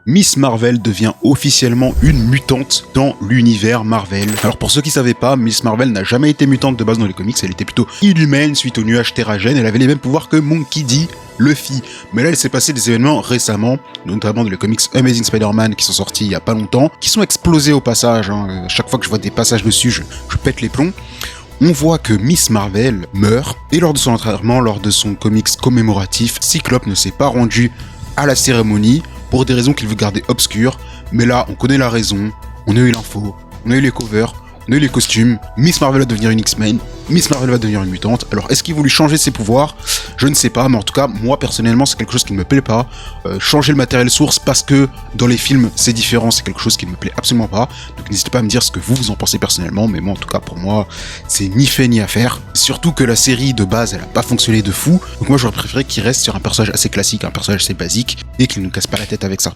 Miss Marvel devient officiellement une mutante dans l'univers Marvel. Alors pour ceux qui savaient pas, Miss Marvel n'a jamais été mutante de base dans les comics, elle était plutôt inhumaine suite au nuage Terrigen, elle avait les mêmes pouvoirs que Monkey D. Luffy. Mais là, il s'est passé des événements récemment, notamment dans les comics Amazing Spider-Man qui sont sortis il y a pas longtemps, qui sont explosés au passage. Chaque fois que je vois des passages dessus, je pète les plombs. On voit que Miss Marvel meurt, et lors de son enterrement, lors de son comics commémoratif, Cyclope ne s'est pas rendu à la cérémonie pour des raisons qu'il veut garder obscures. Mais là, on connaît la raison, on a eu l'info, on a eu les covers, on a eu les costumes. Miss Marvel va devenir une X-Men, Miss Marvel va devenir une mutante. Alors, est-ce qu'il voulait changer ses pouvoirs ? Je ne sais pas, mais en tout cas, moi personnellement, c'est quelque chose qui ne me plaît pas. Changer le matériel source parce que dans les films c'est différent, c'est quelque chose qui ne me plaît absolument pas. Donc n'hésitez pas à me dire ce que vous en pensez personnellement, mais moi en tout cas pour moi, c'est ni fait ni à faire. Surtout que la série de base, elle a pas fonctionné de fou. Donc moi j'aurais préféré qu'il reste sur un personnage assez classique, un personnage assez basique, et qu'il ne casse pas la tête avec ça.